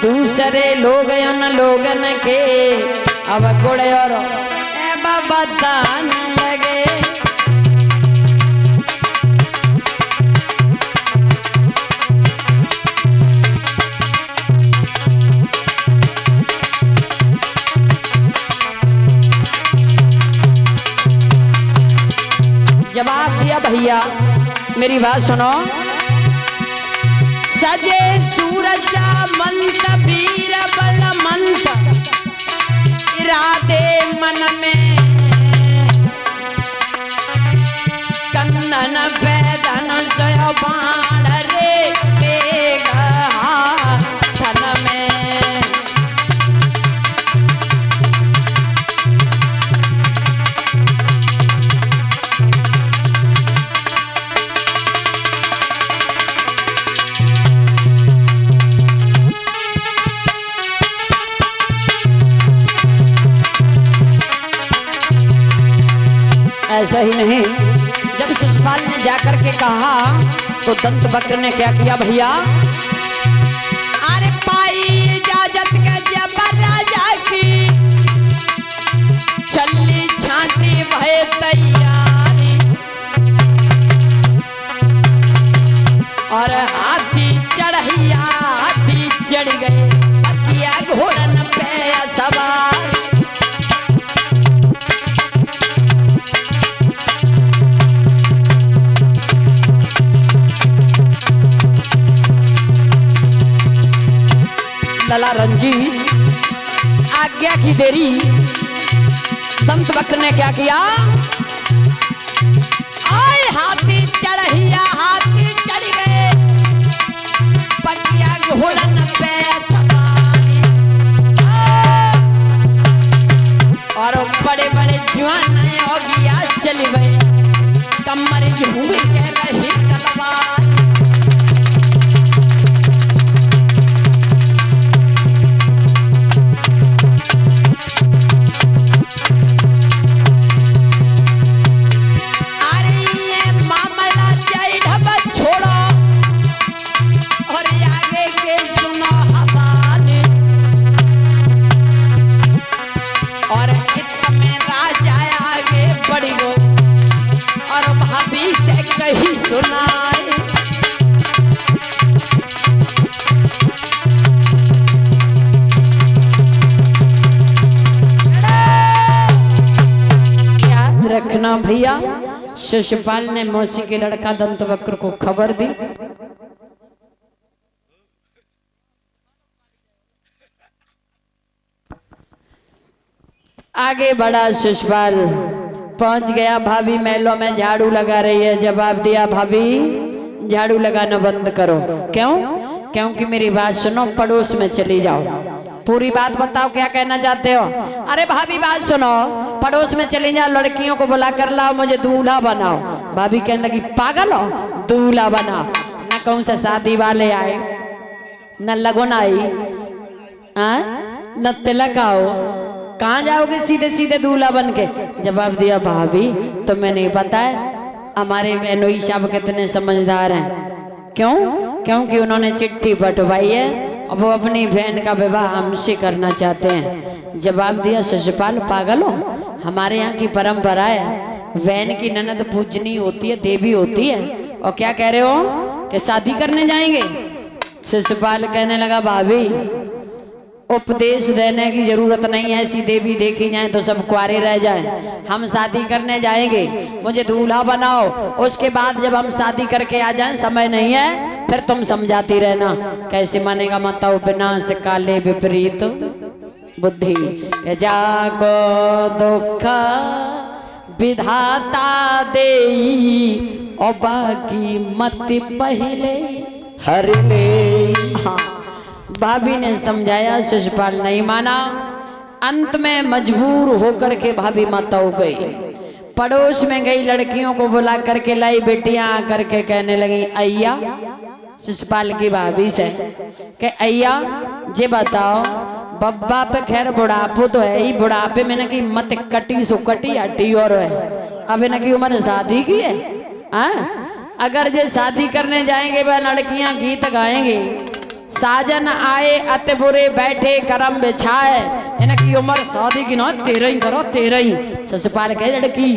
दूसरे लोग उन लोगन के अब गुड़ और बतान लगे। जवाब दिया भैया मेरी बात सुनो। सजे सूरज मंत वीर बल मंत इरादे मन में कंदन पैदन जय बाण रे बेगा धन में। ऐसा ही नहीं, जब शिशुपाल ने जाकर के कहा तो दंत वक्र ने क्या किया भैया, अरे पाई इजाजत का जब राजा की छल्ली छाटी भय तैयारी और हाथी चढ़िया हाथी चढ़ गए किया घोड़न पे सवार। लला रंजीत आज्ञा की देरी, दंत वक्र ने क्या किया, आए हाथी चढ़िया हाथी चढ़ गए पकिया घोड़न पे सवारी और बड़े बड़े जवान हो गया चल गए कमर झूम के रही तलवार। रखना भैया, शिशुपाल ने मौसी के लड़का दंतवक्र को खबर दी। आगे बढ़ा शिशुपाल, पहुंच गया भाभी महलों में झाड़ू लगा रही है। जवाब दिया भाभी झाड़ू लगाना बंद करो। क्यों? क्योंकि मेरी बात सुनो, पड़ोस में चली जाओ। पूरी बात बताओ क्या कहना चाहते हो। अरे भाभी बात सुनो, पड़ोस में चली जाओ, लड़कियों को बुला कर लाओ, मुझे दूल्हा बनाओ। भाभी कहने लगी पागल हो, दूल्हा बना न कौन सा शादी वाले आए न लगन आई न तिलक आओ, कहाँ जाओगे सीधे सीधे दूल्हा बन के। जवाब दिया भाभी तुम्हें नहीं पता है हमारे बहनोई साहब कितने समझदार हैं। क्यों? क्योंकि उन्होंने चिट्ठी बंटवाई है और वो अपनी बहन का विवाह हमसे करना चाहते हैं। जवाब दिया शिशुपाल पागल हो, हमारे यहाँ की परंपरा है बहन की ननद पूजनी होती है, देवी होती है। और क्या कह रहे हो कि शादी करने जाएंगे। शिशुपाल कहने लगा भाभी उपदेश देने की जरूरत नहीं है, ऐसी देवी देखी जाए तो सब कुआरे रह जाएं। हम शादी करने जाएंगे, मुझे दूल्हा बनाओ, उसके बाद जब हम शादी करके आ जाएं, समय नहीं है फिर तुम समझाती रहना। कैसे मानेगा माताओं विनाश काले विपरीत बुद्धि के जाको दुख विधाता देई और बाकी मत पहले हर ले। हाँ, भाभी ने समझाया, शिशुपाल नहीं माना। अंत में मजबूर होकर के भाभी माता हो गई, पड़ोस में गई, लड़कियों को बुला करके लाई। बेटियां आकर के कहने लगी अय्या शिशुपाल की भाभी से कि अय्या जे बताओ बब्बा पे खैर बुढ़ापो तो है ही, बुढ़ापे में न की मत कटी सो कटी हटी और है अब न की उम्र शादी की है। अगर जे शादी करने जाएंगे वह लड़कियां गीत गाएंगे साजन आए अति बुरे बैठे करम बिछाए, इनकी उम्र शादी की ना 13 ही करो 13 ही। शिशुपाल कहे लड़की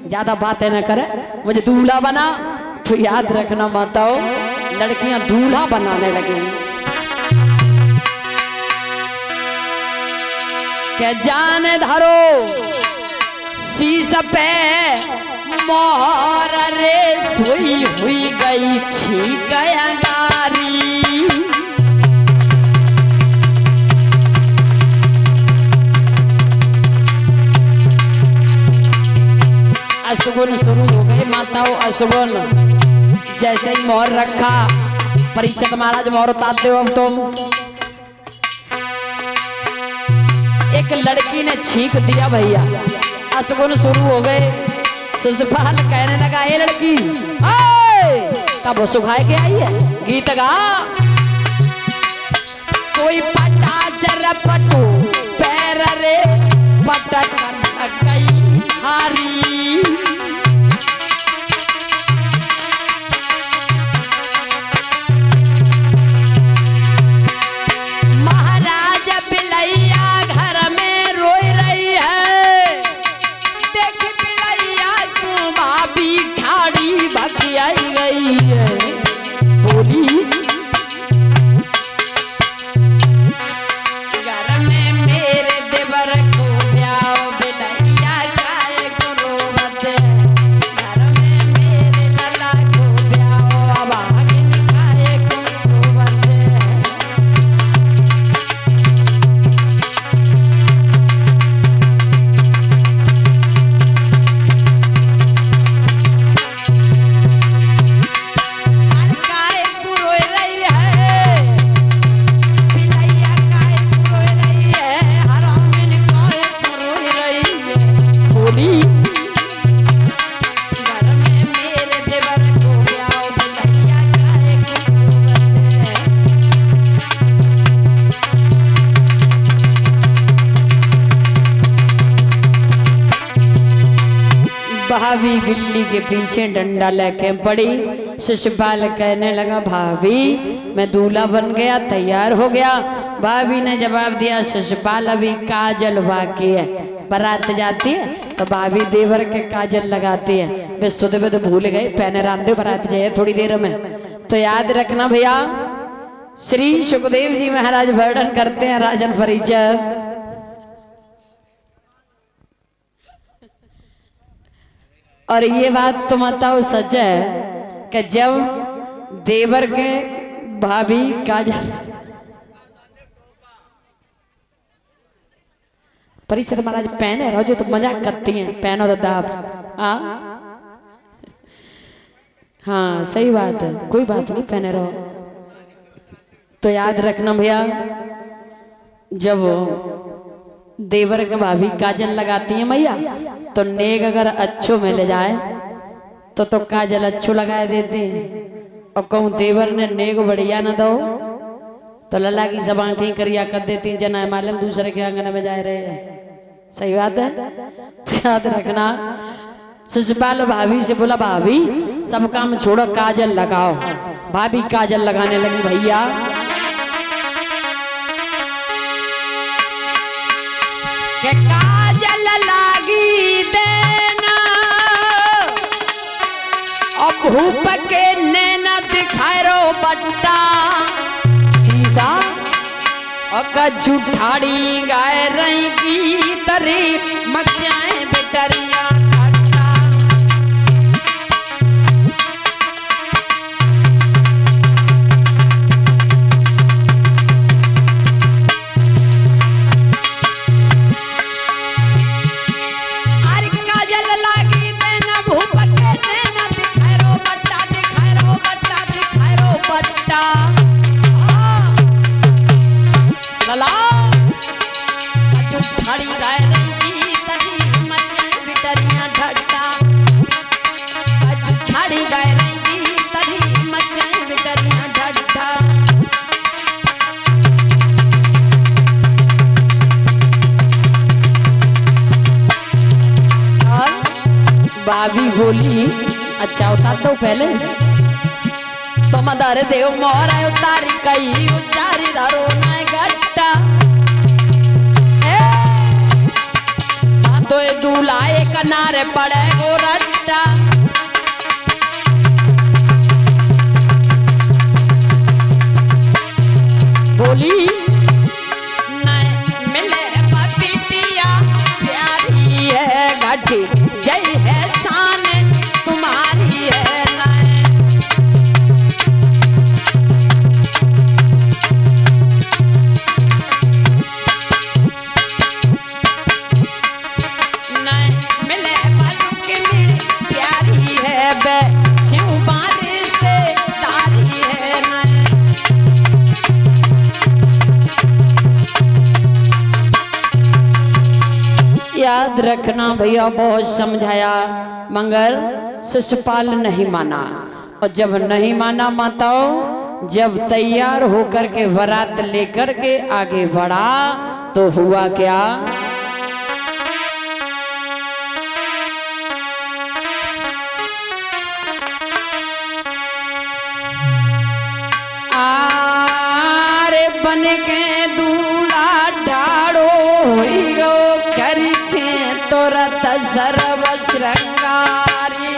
ज्यादा बातें न करे, मुझे दूल्हा बना। तो याद रखना माताओ, लड़कियां दूल्हा बनाने लगी के जान धरो शीश पे मोहर रे, सोई हुई गई छीक अंगारी। अशगुन शुरू हो गए माताओं, अशगुन। जैसे ही मोहर रखा, परीक्षित महाराज मोहर उतारते हो अब तुम। एक लड़की ने छींक दिया भैया, अशगुन शुरू हो गए। शिशुपाल कहने लगा ये लड़की कब सुखाए के आई है, गीत गा। कोई पटा जरा पटो पैर रे, पटक गई हारी। महाराज बिलैया घर में रोई रही है, देख बिलैया क्यों भाभी ठाड़ी भखियाई गई है। बोली घर में मेरे देवर को ब्याओ, बिलैया खाए को रोवत। घर में मेरे लला को ब्याओ, अब आगिन खाए को रोवत। भाभी बिल्ली के पीछे डंडा लेके पड़ी। शिशुपाल कहने लगा भाभी मैं दूल्हा बन गया, तैयार हो गया। भाभी ने जवाब दिया शिशुपाल अभी काजल बाकी है, बारात जाती है तो भाभी देवर के काजल लगाती है। वे सुध में तो भूल गए, पहने रामदेव बारात जाए थोड़ी देर में। तो याद रखना भैया, श्री सुखदेव जी महाराज वर्णन करते हैं राजन परिचय। और ये बात तो बताओ सच है कि जब देवर के भाभी काजल परिषद महाराज पहने रहो, जो तो मजाक करती हैं, पहनो तो दाप। हाँ सही बात है, कोई बात नहीं, पहने रहो। तो याद रखना भैया, जब देवर के भाभी काजल लगाती हैं मैया, तो नेक अगर अच्छो में ले जाए तो काजल अच्छो लगाए देते हैं। और कहूँ देवर ने नेक बढ़िया न दो तो लला की सब आंखें करिया कर देती हैं, जना मालूम दूसरे के आंगन में जा रहे हैं। सही बात है, याद रखना। शिशुपाल भाभी से बोला भाभी सब काम छोड़ो, काजल लगाओ। भाभी काजल लगाने लगी भैया। के काजल लागी देना और भूप के नैना दिखाए रो बट्टा, सीसा और कजू ठाड़ी गाय रही की तरी मचाए बेटरिया खट्टा। भाभी बोली अच्छा उतार दो पहले। तुम धर देव मोर उतारी कई उचारी धरो न गट्टा तो दूल्हा एक किनारे पड़े गो रट्टा बोली नहीं मिले पपीतिया प्यारी है घटी जय है शान तुम्हारी है नहीं मिले पलक में प्यारी है बे शिव बारिश से तारी है नहीं याद रखना भैया बहुत समझाया मगर शिशुपाल नहीं माना और जब नहीं माना माताओं जब तैयार होकर के बारात लेकर के आगे बढ़ा तो हुआ क्या आरे बन के दूल्हा ढाड़ो हो करी थे तोरत सर्व श्रृंगारी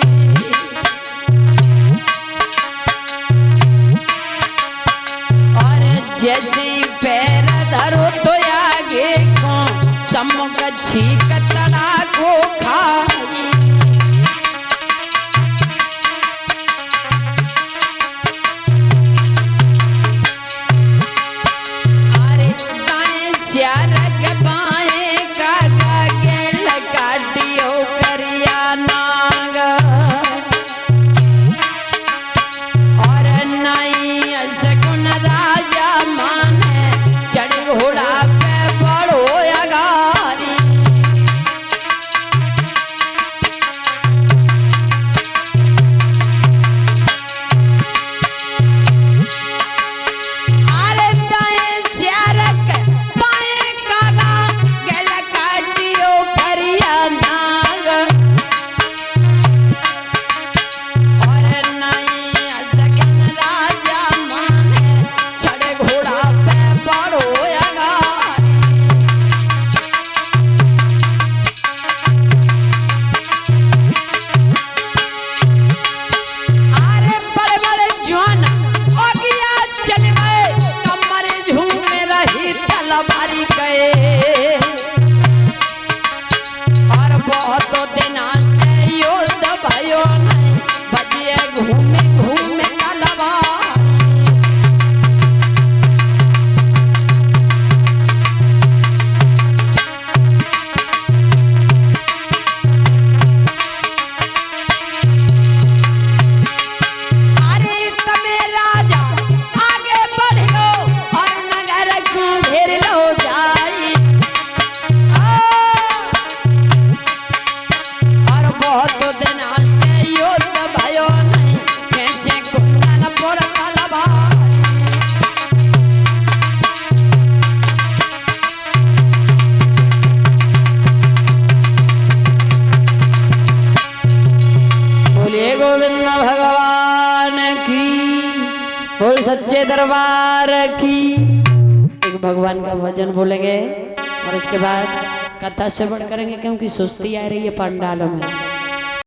और जैसे पैर धरो तो आगे को सम्मुख छीक तड़ा को खाई अरे दाएं श्यार के बाएं का गेल काटियो करिया नाग और नाई सगुन राजा माने चढ़ घोड़ा पे बड़ो अगारी अरे दाएं श्यार के बाएं कागा गेल काटियो करिया नाग और नहीं सगन राजा माने चढ़े घोड़ा पे बड़ो अगारी अरे बड़े बड़े जवान हो गया चल गए कमर झूमे रही तलवारी गए और बहुत दिन से युद्ध भयो नहीं बजिए घूमे घूमे तलवारी अरे तमे राजा आगे बढ़ो और नगर को घेर लो जाई और बहुत दिन से युद्ध भयो नहीं कैसे कुंदन पर तलवारी बोलिए गोविंद भगवान की बोल सच्चे दरबार की एक भगवान का भजन बोलेंगे और इसके बाद कथा श्रवण करेंगे क्योंकि सुस्ती आ रही है पंडालों में।